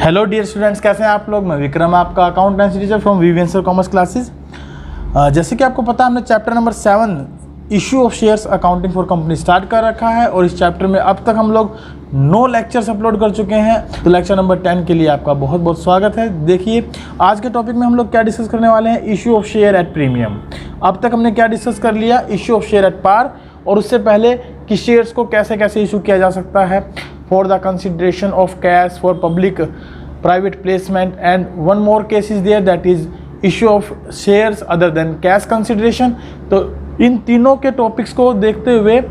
Hello dear students, कैसे हैं आप लोग। मैं विक्रम, आपका अकाउंटेंसी टीचर फ्रॉम वीवेंसर कॉमर्स क्लासेस। जैसे कि आपको पता है, हमने chapter number 7 issue of shares accounting for company start कर रखा है और इस चैप्टर में अब तक हम लोग 9 लेक्चर्स अपलोड कर चुके हैं। तो लेक्चर नंबर 10 के लिए आपका बहुत बहुत स्वागत है। देखिए, आज के टॉपिक में हम लोग क्या डिस्कस करने वाले हैं, issue of share at premium. अब तक हमने क्या डिस्कस कर लिया, issue of share at par, और उससे पहले कि शेयर्स को कैसे कैसे इशू किया जा सकता है for the consideration of cash for public private placement, and one more case is there that is issue of shares other than cash consideration. तो इन तीनों के टॉपिक्स को देखते हुए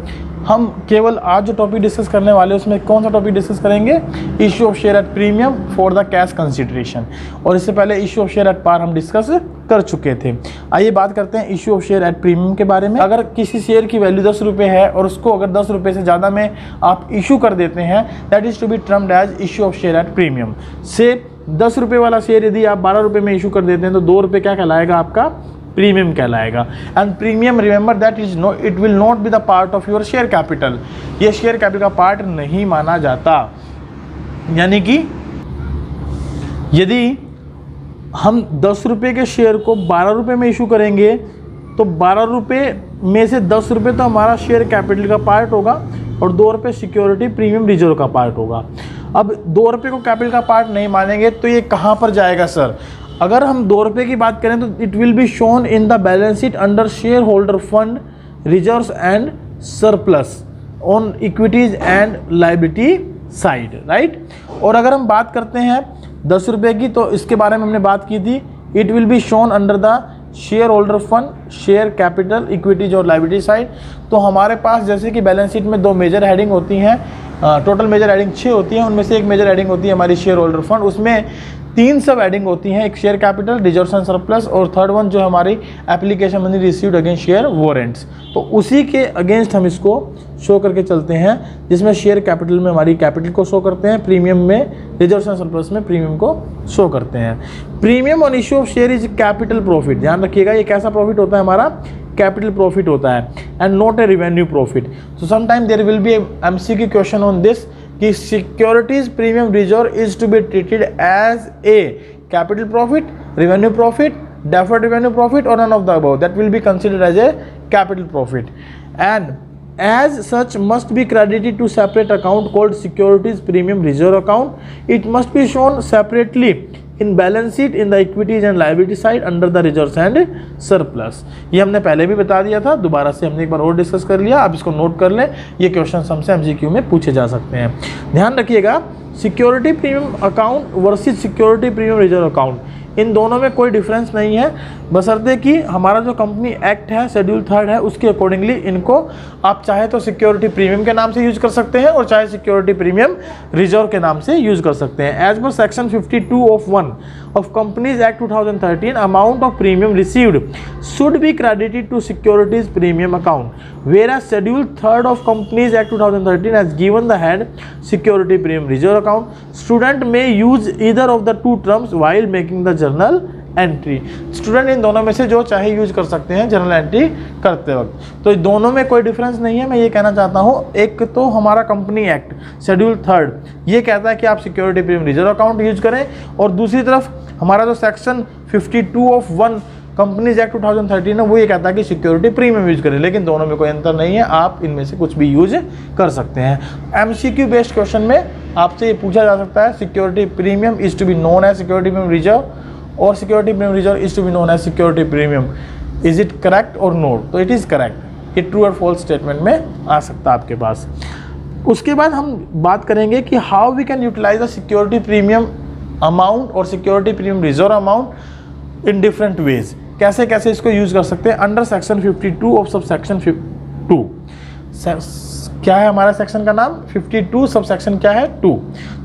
हम केवल आज जो टॉपिक डिस्कस करने वाले हैं उसमें कौन सा टॉपिक डिस्कस करेंगे, issue of share at premium for the cash consideration. और इससे पहले issue of share at par हम डिस्कस कर चुके थे। आइए बात करते हैं issue of share at premium के बारे में। अगर किसी शेयर की वैल्यू 10 रुपये है और उसको अगर 10 रुपये से ज़्यादा में आप इशू कर देते हैं, that is to be termed as issue of share at premium. से 10 रुपये वाला शेयर यदि आप 12 रुपये में इशू कर देते हैं तो 2 रुपये क्या कहलाएगा, आपका प्रीमियम कहलाएगा। And premium, remember that it will not be the part of your share capital. ये शेयर कैपिटल का पार्ट नहीं माना जाता। यानी कि यदि हम 10 रुपये के शेयर को 12 रुपये में इशू करेंगे तो 12 रुपये में से 10 रुपये तो हमारा शेयर कैपिटल का पार्ट होगा और 2 रुपये सिक्योरिटी प्रीमियम रिजर्व का पार्ट होगा। अब 2 रुपये को कैपिटल का पार्ट नहीं मानेंगे तो ये कहाँ पर जाएगा सर। अगर हम 2 रुपये की बात करें तो it will be shown in the balance sheet under share holder fund reserves and surplus on equities and liability side, right. और अगर हम बात करते हैं 10 रुपये की, तो इसके बारे में हमने बात की थी, it will be shown under the share holder fund, share capital, equities और लायबिलिटी साइड। तो हमारे पास जैसे कि बैलेंस शीट में 2 मेजर हेडिंग होती हैं, टोटल मेजर हेडिंग 6 होती हैं, उनमें से एक मेजर हेडिंग होती है हमारी शेयर होल्डर फंड। उसमें 3 सब हेडिंग होती हैं, एक share capital, reserves and surplus, और थर्ड वन जो हमारी application money received against share warrants. तो उसी के अगेंस्ट हम इसको शो करके चलते हैं, जिसमें शेयर कैपिटल में हमारी कैपिटल को शो करते हैं, प्रीमियम में, रिजर्व्स एंड सरप्लस में प्रीमियम को शो करते हैं। Premium on issue of share is capital profit. ध्यान रखिएगा, ये कैसा प्रॉफिट होता है, हमारा कैपिटल प्रॉफिट होता है, and not a revenue profit. So sometime there will be MCQ question on this कि securities premium reserve is to be treated as a capital profit, revenue profit, deferred revenue profit, or none of the above. That will be considered as a capital profit, and as such must be credited to separate account called securities premium reserve account. It must be shown separately in balance sheet in the equities and liability side under the reserves and surplus. ये हमने पहले भी बता दिया था, दोबारा से हमने एक बार और डिस्कस कर लिया। आप इसको नोट कर लें, ये क्वेश्चन हमसे एमसीक्यू में पूछे जा सकते हैं। ध्यान रखिएगा, security premium account versus security premium reserve account, इन दोनों में कोई डिफरेंस नहीं है, बशर्ते कि हमारा जो कंपनी एक्ट है, शेड्यूल 3 है, उसके अकॉर्डिंगली इनको आप चाहे तो सिक्योरिटी प्रीमियम के नाम से यूज कर सकते हैं और चाहे सिक्योरिटी प्रीमियम रिजर्व के नाम से यूज कर सकते हैं। As per section 52 of 1 of companies act 2013, amount of premium received should be credited to securities premium account, whereas schedule 3 of companies act 2013 has given the head security premium reserve account. Student may use either of the two terms while making the journal entry. Student in दोनों में से जो चाहे use कर सकते हैं journal entry करते वक्त। तो दोनों में कोई डिफरेंस नहीं है, मैं ये कहना चाहता हूँ। एक तो हमारा कंपनी एक्ट शेड्यूल 3 ये कहता है कि आप security premium reserve account use करें, और दूसरी तरफ हमारा जो सेक्शन 52 ऑफ 1 कंपनीज एक्ट 2013 है वो ये कहता है कि सिक्योरिटी प्रीमियम यूज करें। लेकिन दोनों में कोई अंतर नहीं है, आप इनमें से कुछ भी यूज कर सकते हैं। एमसीक्यू बेस्ड क्वेश्चन में आपसे ये पूछा जा सकता है, security premium is to be known as security premium reserve और security premium reserve is to be known as security premium. Is it correct और नोट? तो इट इज़ करेक्ट। ये ट्रू और फॉल्स स्टेटमेंट में आ सकता है आपके पास। उसके बाद हम बात करेंगे कि how we can utilize the security premium amount और security premium reserve amount in different ways. कैसे कैसे इसको यूज कर सकते हैं under section 52 of sub section 2। क्या है हमारा सेक्शन का नाम? 52, सब सेक्शन क्या है? 2।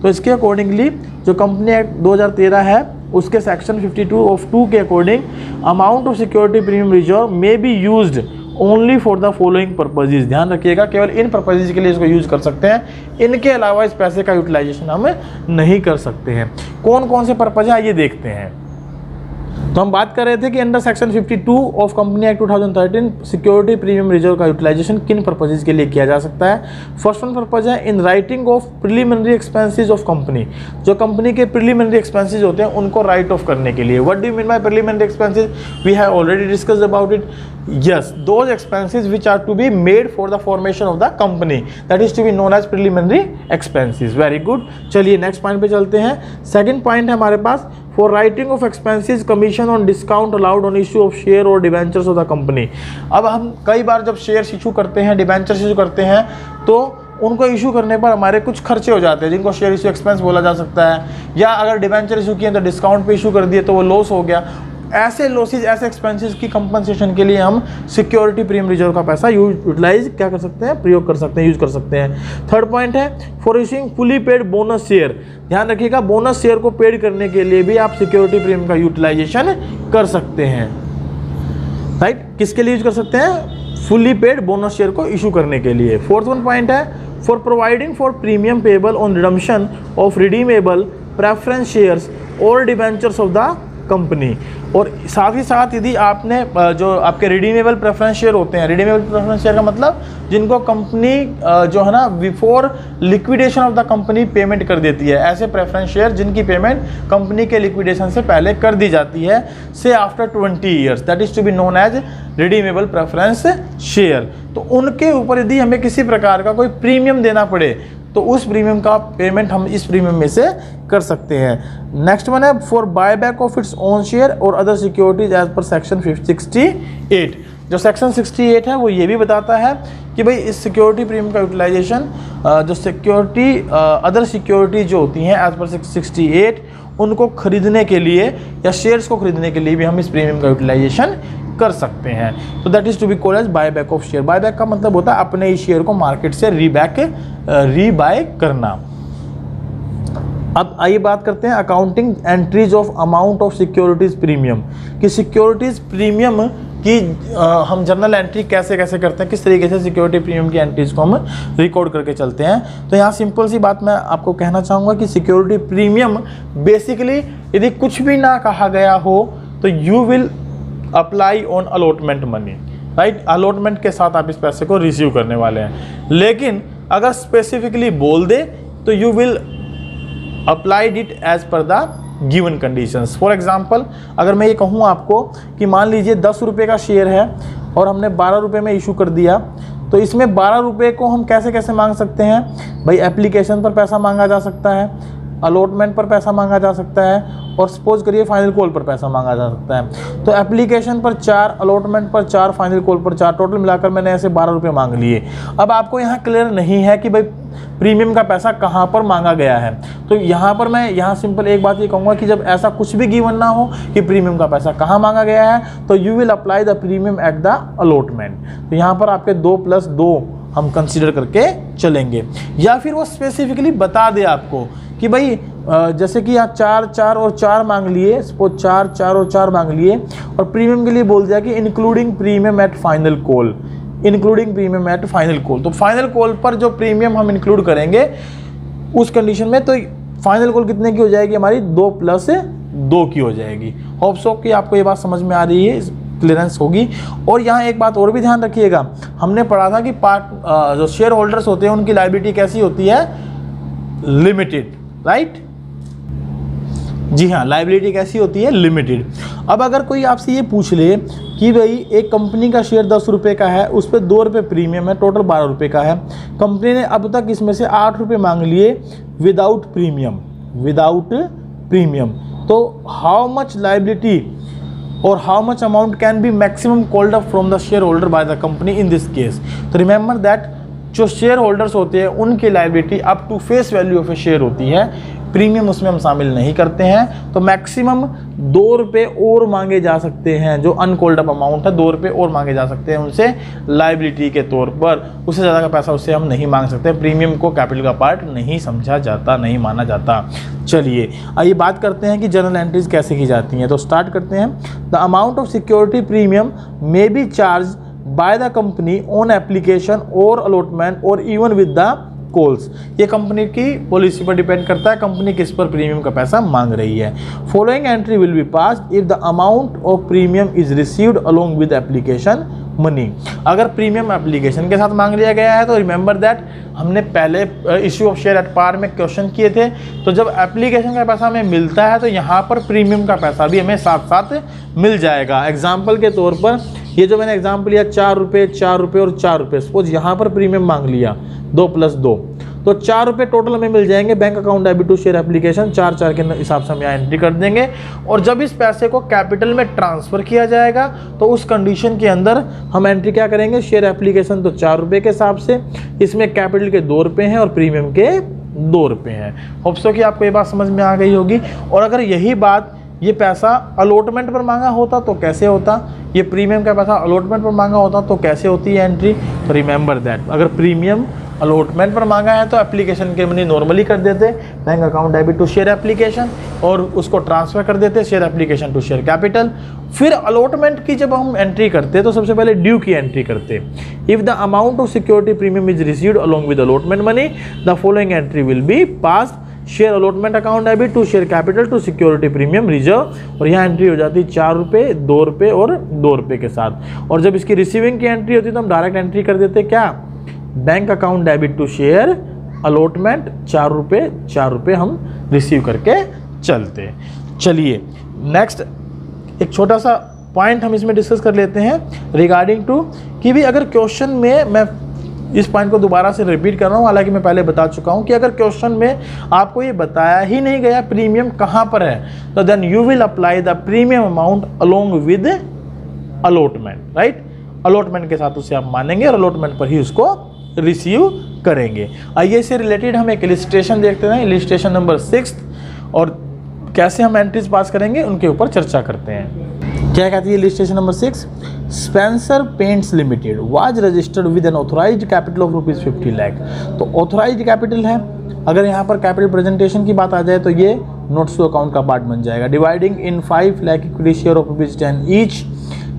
तो इसके अकॉर्डिंगली जो कंपनी एक्ट 2013 है उसके सेक्शन 52 ऑफ 2 के according amount of security premium reserve may be used only for the following purposes. ध्यान रखिएगा, केवल इन पर्पजेज के लिए इसको यूज कर सकते हैं, इनके अलावा इस पैसे का यूटिलाइजेशन हम नहीं कर सकते हैं। कौन कौन से पर्पज है ये देखते हैं। तो हम बात कर रहे थे कि under section 52 of company act 2013 security premium reserve का यूटिलाइजेशन किन पर्पजेज के लिए किया जा सकता है। फर्स्ट वन पर्पज है in writing off preliminary expenses of company. जो कंपनी के प्रिलिमिनरी एक्सपेंसेस होते हैं उनको राइट ऑफ करने के लिए। What do you mean by preliminary expenses? We have already discussed about it. Yes, those expenses which are to be made for the formation of the company, that is to be known as preliminary expenses. Very good. चलिए next point पे चलते हैं। Second point है हमारे पास for writing off expenses commission on discount allowed on issue of share और debentures of the company. अब हम कई बार जब शेयर इशू करते हैं, डिवेंचर्स इशू करते हैं, तो उनको इशू करने पर हमारे कुछ खर्चे हो जाते हैं जिनको शेयर इशू एक्सपेंस बोला जा सकता है, या अगर डिवेंचर इशू किए तो डिस्काउंट पे इशू कर दिए तो वो लॉस हो गया। ऐसे लॉसेज, ऐसे एक्सपेंसेस की कंपनसेशन के लिए हम सिक्योरिटी प्रीमियम रिजर्व का पैसा यूटिलाइज क्या कर सकते हैं, प्रयोग कर सकते हैं, यूज कर सकते हैं। थर्ड पॉइंट है for issuing fully paid bonus share. ध्यान रखिएगा, बोनस शेयर को पेड करने के लिए भी आप सिक्योरिटी प्रीमियम का यूटिलाइजेशन कर सकते हैं। राइट, किसके लिए यूज कर सकते हैं? फुली पेड बोनस शेयर को इशू करने के लिए। फोर्थ वन पॉइंट है for providing for premium payable on redemption of redeemable preference shares और डिवेंचर्स ऑफ द कंपनी। और साथ ही साथ यदि आपने जो आपके रिडीमेबल प्रेफरेंस शेयर होते हैं, रिडीमेबल प्रेफरेंस शेयर का मतलब जिनको कंपनी जो है ना before liquidation of the company payment कर देती है, ऐसे प्रेफरेंस शेयर जिनकी पेमेंट कंपनी के लिक्विडेशन से पहले कर दी जाती है, से after 20 years, that is to be known as redeemable preference share. तो उनके ऊपर यदि हमें किसी प्रकार का कोई प्रीमियम देना पड़े तो उस प्रीमियम का पेमेंट हम इस प्रीमियम में से कर सकते हैं। नेक्स्ट वन है for buyback of its own share और other securities as per section 68। जो सेक्शन 68 है वो ये भी बताता है कि भाई इस सिक्योरिटी प्रीमियम का यूटिलाइजेशन जो सिक्योरिटी अदर सिक्योरिटी जो होती हैं एज पर 68 उनको खरीदने के लिए या शेयर्स को खरीदने के लिए भी हम इस प्रीमियम का यूटिलाइजेशन कर सकते हैं। तो that is to be called as buyback of share. Buyback का मतलब होता है अपने ही शेयर को मार्केट से रीबाय करना। अब आइए बात करते हैं accounting entries of amount of securities premium कि सिक्योरिटीज प्रीमियम की हम जर्नल एंट्री कैसे कैसे करते हैं, किस तरीके से सिक्योरिटी प्रीमियम की एंट्रीज को हम रिकॉर्ड करके चलते हैं। तो यहाँ सिंपल सी बात मैं आपको कहना चाहूँगा कि सिक्योरिटी प्रीमियम बेसिकली यदि कुछ भी ना कहा गया हो तो you will apply on allotment money. Right, allotment के साथ आप इस पैसे को रिसीव करने वाले हैं। लेकिन अगर स्पेसिफिकली बोल दे तो you will applied it as per the given conditions. For example, अगर मैं ये कहूँ आपको कि मान लीजिए 10 रुपये का शेयर है और हमने 12 रुपये में इशू कर दिया, तो इसमें 12 रुपये को हम कैसे कैसे मांग सकते हैं? भाई एप्लीकेशन पर पैसा मांगा जा सकता है, अलॉटमेंट पर पैसा मांगा जा सकता है, और सपोज करिए फाइनल कॉल पर पैसा मांगा जा सकता है। तो एप्लीकेशन पर 4, अलॉटमेंट पर 4, फाइनल कॉल पर 4, टोटल मिलाकर मैंने ऐसे 12 रुपये मांग लिए। अब आपको यहाँ क्लियर नहीं है कि भाई प्रीमियम का पैसा कहाँ पर मांगा गया है। तो यहाँ पर मैं यहाँ सिंपल एक बात ये कहूँगा कि जब ऐसा कुछ भी गिवन ना हो कि प्रीमियम का पैसा कहाँ मांगा गया है, तो you will apply the premium at the allotment. तो यहाँ पर आपके 2+2 हम कंसिडर करके चलेंगे। या फिर वो स्पेसिफिकली बता दे आपको कि भाई जैसे कि आप 4, 4 और 4 मांग लिए, सपोज 4, 4 और 4 मांग लिए, और प्रीमियम के लिए बोल दिया कि including premium eight final call, including premium eight final call. तो फाइनल कॉल पर जो प्रीमियम हम इंक्लूड करेंगे उस कंडीशन में, तो फाइनल कॉल कितने की हो जाएगी हमारी? 2+2 की हो जाएगी। होप सो कि आपको ये बात समझ में आ रही है, क्लियरेंस होगी। और यहाँ एक बात और भी ध्यान रखिएगा, हमने पढ़ा था कि जो शेयर होल्डर्स होते हैं उनकी लायबिलिटी कैसी होती है? लिमिटेड। राइट, जी हाँ, लायबिलिटी कैसी होती है? लिमिटेड। अब अगर कोई आपसे ये पूछ ले कि भाई एक कंपनी का शेयर 10 रुपये का है, उस पर 2 रुपये प्रीमियम है, टोटल 12 रुपये का है, कंपनी ने अब तक इसमें से 8 रुपये मांग लिए विदाउट प्रीमियम, तो हाउ मच लायबिलिटी और how much amount can be maximum called up from the share holder by the company in this case? तो रिमेंबर दैट जो शेयर होल्डर्स होते हैं उनकी liability up to face value of a share होती है, premium उसमें हम शामिल नहीं करते हैं। तो मैक्सिमम 2 रुपये और मांगे जा सकते हैं, जो अनकॉल्ड अप अमाउंट है 2 रुपये और मांगे जा सकते हैं उनसे लायबिलिटी के तौर पर। उससे ज़्यादा का पैसा उससे हम नहीं मांग सकते। प्रीमियम को कैपिटल का पार्ट नहीं समझा जाता, नहीं माना जाता। चलिए आइए बात करते हैं कि जर्नल एंट्रीज कैसे की जाती हैं। तो स्टार्ट करते हैं। The amount of security premium may be charge by the company on application or allotment or even with the calls. ये कंपनी की पॉलिसी पर डिपेंड करता है, कंपनी किस पर प्रीमियम का पैसा मांग रही है। Following entry will be passed if the amount of premium is received along with application money. अगर प्रीमियम एप्लीकेशन के साथ मांग लिया गया है तो रिमेंबर दैट हमने पहले issue of share at par में क्वेश्चन किए थे, तो जब एप्लीकेशन का पैसा हमें मिलता है तो यहाँ पर प्रीमियम का पैसा भी हमें साथ साथ मिल जाएगा। एग्जाम्पल के तौर पर ये जो मैंने एग्जाम्पल लिया 4 रुपये, 4 रुपये और 4 रुपये, सपोज यहाँ पर प्रीमियम मांग लिया 2 + 2, तो 4 रुपये टोटल हमें मिल जाएंगे। Bank account debit to share application 4 के हिसाब से हम यहाँ एंट्री कर देंगे। और जब इस पैसे को कैपिटल में ट्रांसफ़र किया जाएगा तो उस कंडीशन के अंदर हम एंट्री क्या करेंगे, शेयर एप्लीकेशन तो 4 रुपये के हिसाब से, इसमें कैपिटल के 2 रुपये हैं और प्रीमियम के 2 रुपये हैं। होप सो कि आपको ये बात समझ में आ गई होगी। और अगर यही बात ये पैसा अलॉटमेंट पर मांगा होता तो कैसे होता, ये प्रीमियम का पैसा अलॉटमेंट पर मांगा होता तो कैसे होती है एंट्री। तो रिमेंबर दैट अगर प्रीमियम अलॉटमेंट पर मांगा है तो एप्लीकेशन के मनी नॉर्मली कर देते bank account debit to share application और उसको ट्रांसफर कर देते share application to share capital. फिर अलॉटमेंट की जब हम एंट्री करते तो सबसे पहले ड्यू की एंट्री करते। If the amount of security premium is received along with allotment money the following entry will be passed share allotment account debit to share capital to security premium reserve. और यहाँ entry हो जाती है 4 रुपये, 2 रुपये और 2 रुपये के साथ। और जब इसकी रिसीविंग की एंट्री होती है तो हम डायरेक्ट एंट्री कर देते क्या, bank account debit to share allotment 4 रुपये, 4 रुपये हम रिसीव करके चलते। चलिए नेक्स्ट एक छोटा सा पॉइंट हम इसमें डिस्कस कर लेते हैं रिगार्डिंग टू कि भी अगर क्वेश्चन में, मैं इस पॉइंट को दोबारा से रिपीट कर रहा हूँ, हालांकि मैं पहले बता चुका हूँ कि अगर क्वेश्चन में आपको ये बताया ही नहीं गया प्रीमियम कहाँ पर है तो then you will apply the premium amount along with allotment, right. Allotment के साथ उसे आप मानेंगे और अलॉटमेंट पर ही उसको रिसीव करेंगे। आइए इससे रिलेटेड हम एक इलिस्ट्रेशन देखते हैं, इलिस्ट्रेशन नंबर 6, और कैसे हम एंट्रीज पास करेंगे उनके ऊपर चर्चा करते हैं। क्या कहती है illustration number 6, spencer paints limited was registered with an authorised capital of ₹50 lakh. तो ऑथोराइज्ड कैपिटल है, अगर यहाँ पर कैपिटल प्रेजेंटेशन की बात आ जाए तो ये नोट्स टू अकाउंट का पार्ट बन जाएगा। Dividing in 5 lakh equity share of ₹10 each,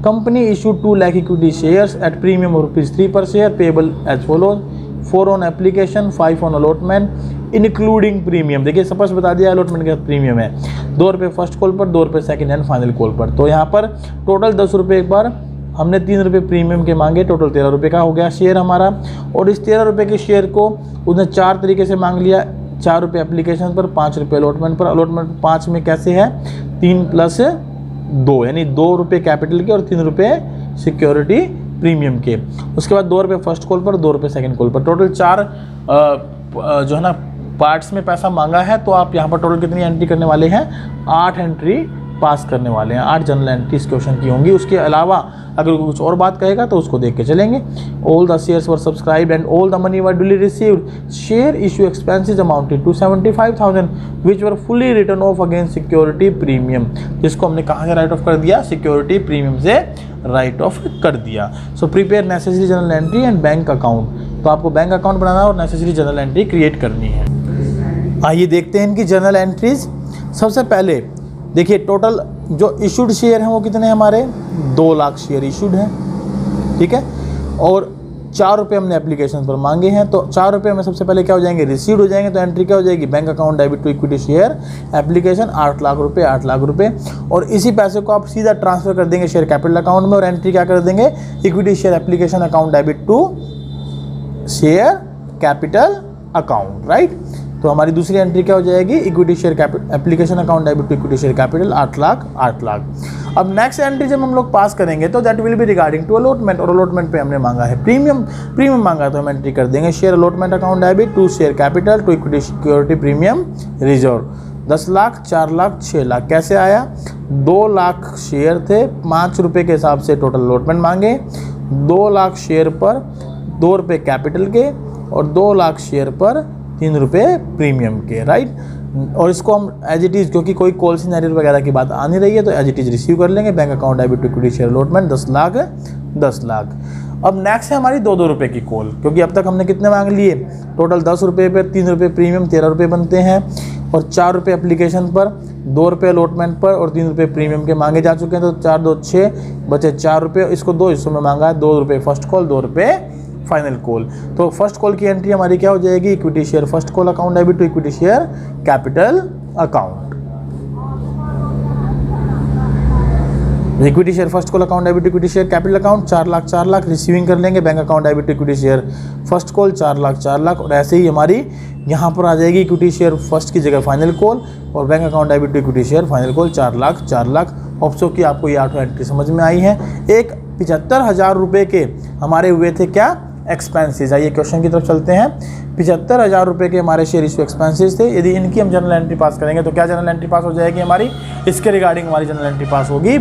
company issued 2 lakh equity shares at premium of ₹3 per share payable as follows 4 on application, 5 on allotment including premium. देखिए सपोज बता दिया अलॉटमेंट के साथ प्रीमियम है 2 रुपये फर्स्ट कॉल पर, 2 रुपये सेकंड एंड फाइनल कॉल पर। तो यहाँ पर टोटल 10 रुपये एक बार, हमने 3 रुपये प्रीमियम के मांगे, टोटल 13 रुपये का हो गया शेयर हमारा। और इस 13 रुपये के शेयर को उसने 4 तरीके से मांग लिया, 4 रुपये एप्लीकेशन पर, 5 रुपये अलॉटमेंट पर। अलॉटमेंट 5 में कैसे है 3 + 2 यानी 2 रुपये कैपिटल के और 3 रुपये सिक्योरिटी प्रीमियम के। उसके बाद 2 रुपये फर्स्ट कॉल पर, 2 रुपये सेकंड कॉल पर। टोटल 4 जो है ना पार्ट्स में पैसा मांगा है। तो आप यहाँ पर टोटल कितनी एंट्री करने वाले हैं, 8 एंट्री पास करने वाले हैं, 8 जनरल एंट्री इस क्वेश्चन की होंगी। उसके अलावा अगर कुछ और बात कहेगा तो उसको देख के चलेंगे। All the shares were subscribed and all the money were duly received. Share issue expenses amounted to 75,000 which were fully written off against security premium, जिसको हमने कहाँ से राइट ऑफ कर दिया, सिक्योरिटी प्रीमियम से राइट ऑफ कर दिया। So prepare necessary journal entry and bank account. तो आपको बैंक अकाउंट बनाना और नेसेसरी जनरल एंट्री क्रिएट करनी है। आइए देखते हैं इनकी जनरल एंट्रीज। सबसे पहले देखिए टोटल जो इशूड शेयर हैं वो कितने हैं हमारे, 2 लाख शेयर इशूड हैं, ठीक है। और 4 रुपये हमने एप्लीकेशन पर मांगे हैं, तो 4 रुपये में सबसे पहले क्या हो जाएंगे, रिसीव्ड हो जाएंगे। तो एंट्री क्या हो जाएगी, bank account debit to equity share application 8 lakh रुपये, 8 लाख रुपये। और इसी पैसे को आप सीधा ट्रांसफर कर देंगे शेयर कैपिटल अकाउंट में और एंट्री क्या कर देंगे, equity share application account debit to share capital account, right. तो हमारी दूसरी एंट्री क्या हो जाएगी, equity share capital application account debit to equity share capital 8 lakh, 8 lakh. अब नेक्स्ट एंट्री जब हम लोग पास करेंगे तो that will be regarding to allotment, और अलॉटमेंट पे हमने मांगा है प्रीमियम मांगा तो हम एंट्री कर देंगे share allotment account debit to share capital to equity security premium reserve 10 lakh, 4 lakh, 6 lakh. कैसे आया, 2 लाख शेयर थे, 5 रुपये के हिसाब से टोटल अलॉटमेंट मांगे, 2 लाख शेयर पर 2 रुपये कैपिटल के और 2 लाख शेयर पर 3 रुपये प्रीमियम के, राइट। और इसको हम एज इट इज़, क्योंकि कोई कॉल सिनेरियो वगैरह की बात आ नहीं रही है तो एज इट इज़ रिसीव कर लेंगे। Bank account debit to equity share allotment 10 lakh, 10 lakh. अब नेक्स्ट है हमारी 2-2 रुपये की कॉल, क्योंकि अब तक हमने कितने मांग लिए, टोटल 10 रुपये पर 3 रुपये प्रीमियम 13 रुपये बनते हैं, और 4 रुपये एप्लीकेशन पर, 2 रुपये अलॉटमेंट पर और 3 रुपये प्रीमियम के मांगे जा चुके हैं। तो 4 2 6 बचे 4 रुपये, इसको 2 हिस्सों में मांगा है, 2 रुपये फर्स्ट कॉल, 2 रुपये फाइनल कॉल। तो फर्स्ट कॉल की एंट्री हमारी क्या हो जाएगी, equity share first call account debit to equity share capital account. Equity share first call account debit to equity share capital account 4 lakh receiving कर लेंगे। Bank account debit to equity share first call 4 lakh और ऐसे ही हमारी यहाँ पर आ जाएगी equity share first की जगह फाइनल कॉल और bank account debit to equity share final call 4 lakh. Hope so की आपको ये 8 एंट्री समझ में आई है। एक 75,000 रुपये के हमारे हुए थे क्या, एक्सपेंसेस। आइए क्वेश्चन की तरफ चलते हैं। 75,000 रुपये के हमारे शेयर इशू एक्सपेंसेस थे। यदि इनकी हम जनरल एंट्री पास करेंगे तो क्या जनरल एंट्री पास हो जाएगी हमारी, इसके रिगार्डिंग हमारी जनरल एंट्री पास होगी।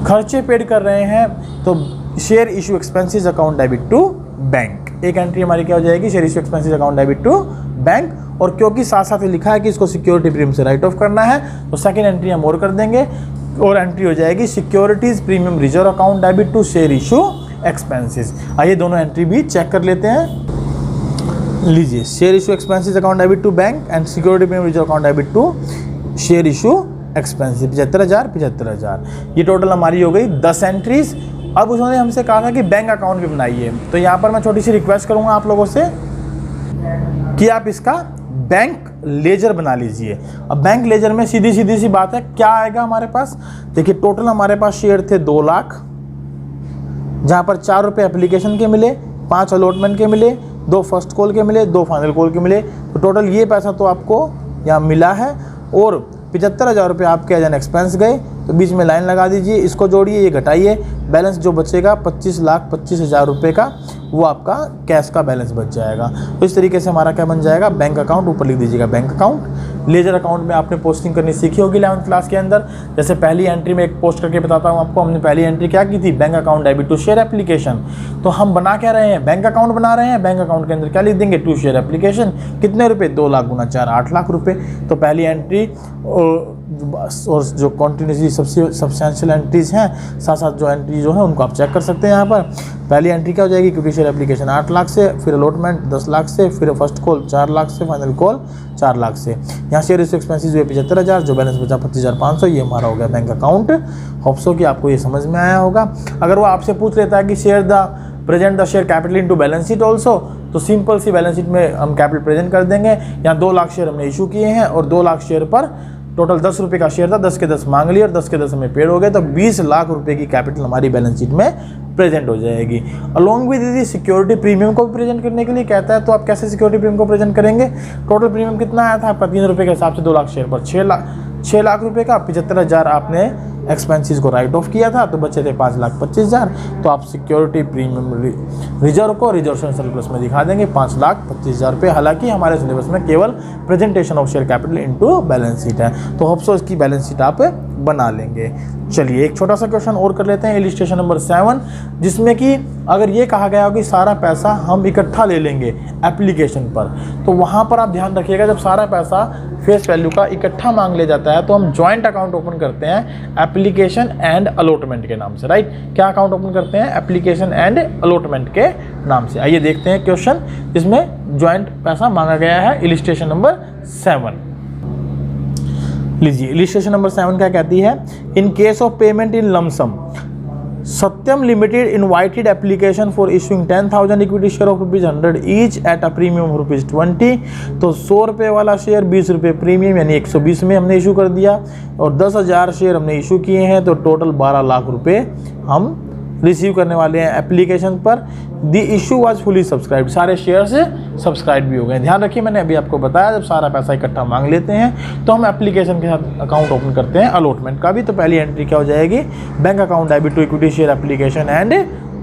खर्चे पेड कर रहे हैं तो share issue expenses account debit to bank. एक एंट्री हमारी क्या हो जाएगी, share issue expenses account debit to bank. और क्योंकि साथ साथ लिखा है कि इसको सिक्योरिटी प्रीमियम से राइट ऑफ करना है तो सेकेंड एंट्री हम और कर देंगे और एंट्री हो जाएगी securities premium reserve account debit to share issue expenses. आइए दोनों एंट्री भी चेक कर लेते हैं। लीजिए, share issue expenses account debit to bank and security premium reserve account debit to share issue expensive 75,000 ये टोटल हमारी हो गई 10 एंट्रीज। अब उन्होंने हमसे कहा था कि बैंक अकाउंट भी बनाइए, तो यहाँ पर मैं छोटी सी रिक्वेस्ट करूँगा आप लोगों से कि आप इसका बैंक लेजर बना लीजिए। अब बैंक लेजर में सीधी सी बात है, क्या आएगा हमारे पास, देखिए टोटल हमारे पास शेयर थे 2 लाख, जहाँ पर 4 रुपये एप्लीकेशन के मिले, 5 अलॉटमेंट के मिले, 2 फर्स्ट कॉल के मिले, 2 फाइनल कॉल के मिले। तो टोटल ये पैसा तो आपको यहाँ मिला है और 75,000 रुपये आपके एज एन एक्सपेंस गए। तो बीच में लाइन लगा दीजिए, इसको जोड़िए, ये घटाइए, बैलेंस जो बचेगा 25,25,000 रुपये का वो आपका कैश का बैलेंस बच जाएगा। तो इस तरीके से हमारा क्या बन जाएगा, बैंक अकाउंट। ऊपर लिख दीजिएगा बैंक अकाउंट। लेजर अकाउंट में आपने पोस्टिंग करनी सीखी होगी 11th क्लास के अंदर। जैसे पहली एंट्री में एक पोस्ट करके बताता हूँ आपको, हमने पहली एंट्री क्या की थी, bank account debit to share application. तो हम बना क्या रहे हैं, बैंक अकाउंट बना रहे हैं। बैंक अकाउंट के अंदर क्या लिख देंगे, टू शेयर एप्लीकेशन। कितने रुपए, 2 लाख गुना 4 8 लाख रुपए। तो पहली एंट्री और जो कॉन्टिन्यूसली सब्सटेंशियल एंट्रीज हैं, साथ साथ जो एंट्री जो है उनको आप चेक कर सकते हैं यहाँ पर। पहली एंट्री क्या हो जाएगी, इक्विटी शेयर एप्लीकेशन 8 लाख से, फिर अलॉटमेंट 10 लाख से, फिर फर्स्ट कॉल 4 लाख से, फाइनल कॉल 4 लाख से। यहाँ शेयर इशू एक्सपेंसेस हुए 75,000, जो बैलेंस बचा 25,500, ये हमारा हो गया बैंक अकाउंट। होप्सो कि आपको ये समझ में आया होगा। अगर वो आपसे पूछ लेता है कि share the present the share capital into balance sheet also, तो सिंपल सी बैलेंस शीट में हम कैपिटल प्रेजेंट कर देंगे। यहाँ 2 लाख शेयर हमने इशू किए हैं और 2 लाख शेयर पर टोटल 10 रुपये का शेयर था, 10 के 10 मांग लिए और 10 के 10 हमें पेड हो गए। तो 20 लाख रुपए की कैपिटल हमारी बैलेंस शीट में प्रेजेंट हो जाएगी। अलॉन्ग विद दीदी सिक्योरिटी प्रीमियम को भी प्रेजेंट करने के लिए कहता है, तो आप कैसे सिक्योरिटी प्रीमियम को प्रेजेंट करेंगे। टोटल प्रीमियम कितना आया था आपका, 3 रुपये के हिसाब से 2 लाख शेयर पर 6 लाख रुपये का। 75,000 आपने एक्सपेंसेस को राइट ऑफ किया था, तो बचे थे 5,25,000। तो आप सिक्योरिटी प्रीमियम रिजर्व को रिजर्व सरप्लस में दिखा देंगे 5,25,000 रुपये। हालांकि हमारे सिलेबस में केवल presentation of share capital into balance sheet है, तो होप्सो इसकी बैलेंस शीट आप बना लेंगे। चलिए एक छोटा सा क्वेश्चन और कर लेते हैं, इलिस्ट्रेशन नंबर 7, जिसमें कि अगर ये कहा गया हो कि सारा पैसा हम इकट्ठा ले लेंगे एप्लीकेशन पर, तो वहाँ पर आप ध्यान रखिएगा, जब सारा पैसा फेस वैल्यू का इकट्ठा मांग ले जाता है तो हम जॉइंट अकाउंट ओपन करते हैं एप्लीकेशन एंड अलॉटमेंट के नाम से। राइट, क्या अकाउंट ओपन करते हैं, एप्लीकेशन एंड अलॉटमेंट के नाम से। आइए देखते हैं क्वेश्चन, जिसमें जॉइंट पैसा मांगा गया है, इलिस्ट्रेशन नंबर 7। लीजिए, इलिस्ट्रेशन नंबर 7 क्या कहती है, in case of payment in lump sum Satyam limited invited application for issuing 10,000 equity share of ₹100 each at a premium of ₹20। तो 100 रुपये वाला शेयर 20 रुपये प्रीमियम यानी 120 में हमने इशू कर दिया और 10,000 शेयर हमने इशू किए हैं, तो टोटल 12 लाख रुपये हम रिसीव करने वाले हैं एप्लीकेशन पर। दी इशू वाज फुली सब्सक्राइब, सारे शेयर से सब्सक्राइब भी हो गए। ध्यान रखिए, मैंने अभी आपको बताया, जब सारा पैसा इकट्ठा मांग लेते हैं तो हम एप्लीकेशन के साथ अकाउंट ओपन करते हैं अलॉटमेंट का भी। तो पहली एंट्री क्या हो जाएगी, bank account debit to equity share application and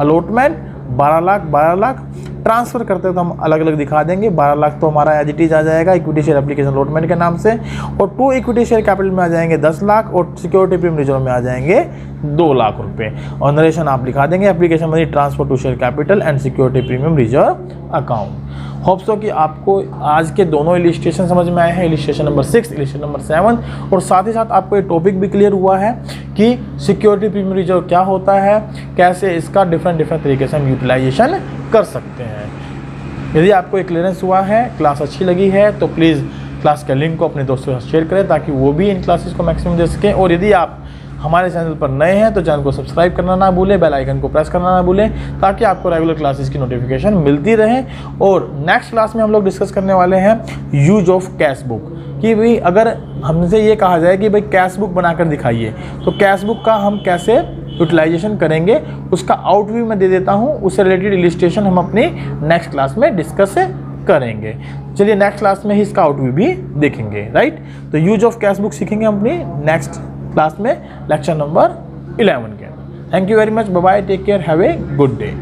allotment 12 lakh. Transfer करते हैं तो हम अलग अलग दिखा देंगे। 12 लाख तो हमारा एज इट इज आ जाएगा इक्विटी शेयर एप्लीकेशन अलॉटमेंट के नाम से, और 2 इक्विटी शेयर कैपिटल में आ जाएंगे 10 लाख और सिक्योरिटी प्रीमियम रिजर्व में आ जाएंगे 2 लाख रुपए। और नरेशन आप लिखा देंगे, application money transfer to share capital and security premium reserve account. Hope so कि आपको आज के दोनों इलिस्ट्रेशन समझ में आए हैं, इलिस्ट्रेशन नंबर 6, इलिस्ट्रेशन नंबर 7, और साथ ही साथ आपको ये टॉपिक भी क्लियर हुआ है कि सिक्योरिटी प्रीमियम रिजर्व क्या होता है, कैसे इसका डिफरेंट तरीके से हम यूटिलाइजेशन कर सकते हैं। यदि आपको एक क्लियरेंस हुआ है, क्लास अच्छी लगी है, तो प्लीज़ क्लास के लिंक को अपने दोस्तों के साथ शेयर करें ताकि वो भी इन क्लासेस को मैक्सिमम दे सकें। और यदि आप हमारे चैनल पर नए हैं तो चैनल को सब्सक्राइब करना ना भूलें, बेल आइकन को प्रेस करना ना भूलें, ताकि आपको रेगुलर क्लासेस की नोटिफिकेशन मिलती रहे। और नेक्स्ट क्लास में हम लोग डिस्कस करने वाले हैं यूज ऑफ कैश बुक, कि भाई अगर हमसे ये कहा जाए कि भाई कैश बुक बनाकर दिखाइए, तो कैश बुक का हम कैसे यूटिलाइजेशन करेंगे उसका आउटव्यू मैं दे देता हूँ। उससे रिलेटेड इलिस्ट्रेशन हम अपनी नेक्स्ट क्लास में डिस्कस करेंगे। चलिए नेक्स्ट क्लास में ही इसका आउटव्यू भी देखेंगे, राइट। तो यूज ऑफ कैश बुक सीखेंगे अपनी नेक्स्ट क्लास में लेक्चर नंबर 11 के अंदर। Thank you very much, bye bye, take care, have a good day.